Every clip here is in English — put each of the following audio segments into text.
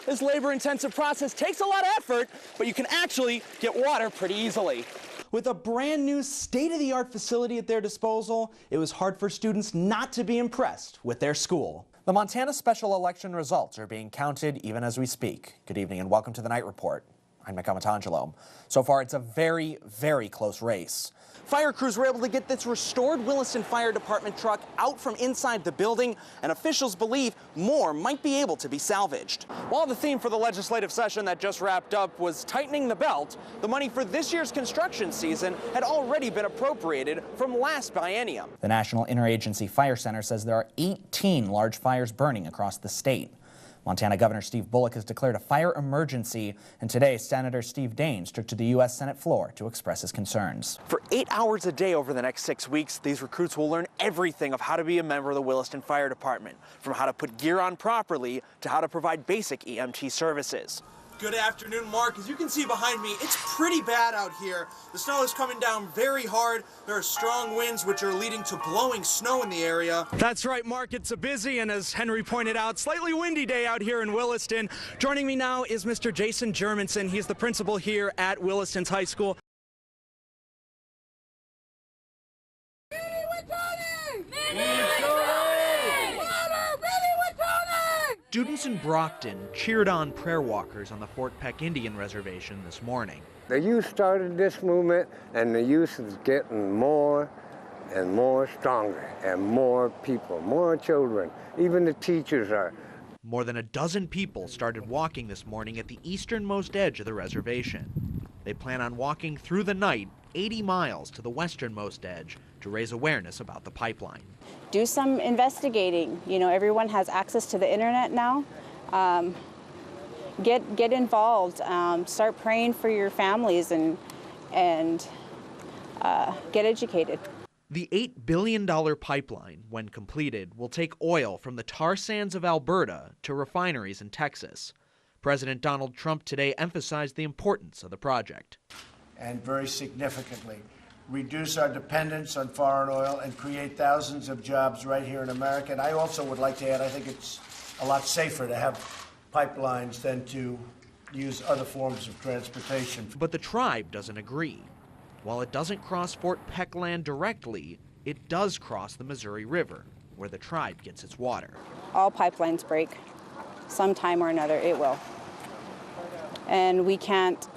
This labor-intensive process takes a lot of effort, but you can actually get water pretty easily. With a brand new state-of-the-art facility at their disposal, it was hard for students not to be impressed with their school. The Montana special election results are being counted even as we speak. Good evening and welcome to the Night Report. I'm Amatangelo. So far, it's a very, very close race. Fire crews were able to get this restored Williston Fire Department truck out from inside the building, and officials believe more might be able to be salvaged. While the theme for the legislative session that just wrapped up was tightening the belt, the money for this year's construction season had already been appropriated from last biennium. The National Interagency Fire Center says there are 18 large fires burning across the state. Montana Governor Steve Bullock has declared a fire emergency, and today Senator Steve Daines took to the U.S. Senate floor to express his concerns. For 8 hours a day over the next 6 weeks, these recruits will learn everything of how to be a member of the Williston Fire Department, from how to put gear on properly to how to provide basic EMT services. Good afternoon, Mark. As you can see behind me, it's pretty bad out here. The snow is coming down very hard. There are strong winds which are leading to blowing snow in the area. That's right, Mark. It's a busy and, as Henry pointed out, slightly windy day out here in Williston. Joining me now is Mr. Jason Germanson. He's the principal here at Williston's High School. Students in Brockton cheered on prayer walkers on the Fort Peck Indian Reservation this morning. The youth started this movement, and the youth is getting more and more stronger, and more people, more children. Even the teachers are. More than a dozen people started walking this morning at the easternmost edge of the reservation. They plan on walking through the night 80 miles to the westernmost edge to raise awareness about the pipeline. Do some investigating. You know, everyone has access to the internet now. Get involved. Start praying for your families and get educated. The $8 billion pipeline, when completed, will take oil from the tar sands of Alberta to refineries in Texas. President Donald Trump today emphasized the importance of the project. And very significantly, reduce our dependence on foreign oil and create thousands of jobs right here in America. And I also would like to add, I think it's a lot safer to have pipelines than to use other forms of transportation. But the tribe doesn't agree. While it doesn't cross Fort Peck land directly, it does cross the Missouri River, where the tribe gets its water. All pipelines break. Sometime or another, it will. And we can't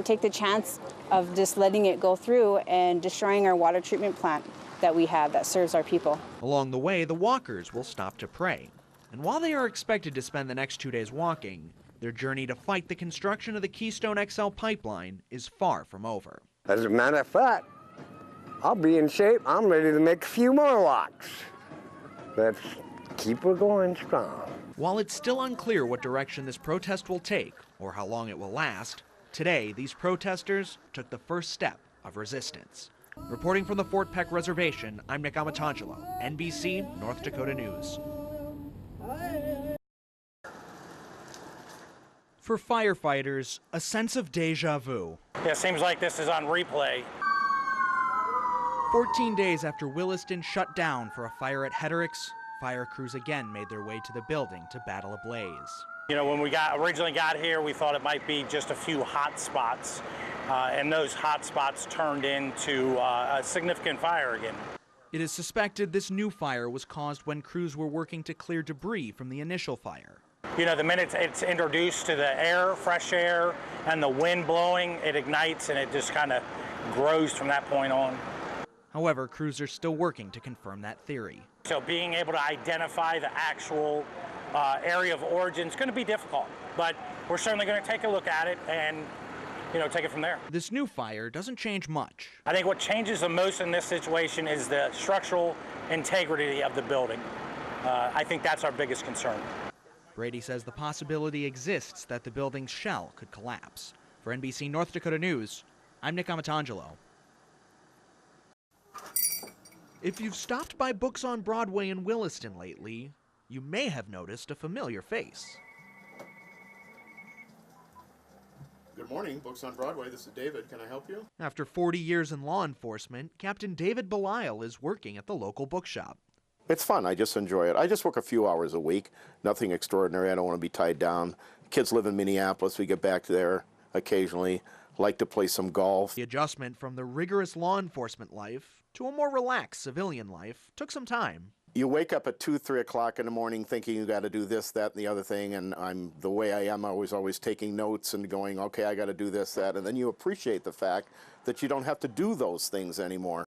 take the chance of just letting it go through and destroying our water treatment plant that we have that serves our people. Along the way, the walkers will stop to pray. And while they are expected to spend the next 2 days walking, their journey to fight the construction of the Keystone XL pipeline is far from over. As a matter of fact, I'll be in shape. I'm ready to make a few more walks. Let's keep her going strong. While it's still unclear what direction this protest will take or how long it will last, today these protesters took the first step of resistance. Reporting from the Fort Peck Reservation, I'm Nick Amatangelo, NBC North Dakota News. For firefighters, a sense of deja vu. Yeah, it seems like this is on replay. 14 days after Williston shut down for a fire at Hetterick's, fire crews again made their way to the building to battle a blaze. You know, when we originally got here, we thought it might be just a few hot spots, and those hot spots turned into a significant fire again. It is suspected this new fire was caused when crews were working to clear debris from the initial fire. You know, the minute it's introduced to the air, fresh air, and the wind blowing, it ignites and it just kind of grows from that point on. However, crews are still working to confirm that theory. So being able to identify the actual area of origin is going to be difficult, but we're certainly going to take a look at it and, you know, take it from there. This new fire doesn't change much. I think what changes the most in this situation is the structural integrity of the building. I think that's our biggest concern. Brady says the possibility exists that the building's shell could collapse. For NBC North Dakota News, I'm Nick Amatangelo. If you've stopped by Books on Broadway in Williston lately, you may have noticed a familiar face. Good morning, Books on Broadway. This is David. Can I help you? After 40 years in law enforcement, Captain David Belisle is working at the local bookshop. It's fun. I just enjoy it. I just work a few hours a week. Nothing extraordinary. I don't want to be tied down. Kids live in Minneapolis. We get back there occasionally. Like to play some golf. The adjustment from the rigorous law enforcement life to a more relaxed civilian life took some time. You wake up at 2, 3 o'clock in the morning thinking you got to do this, that, and the other thing, and I'm the way I am. I was always taking notes and going, okay, I got to do this, that, and then you appreciate the fact that you don't have to do those things anymore.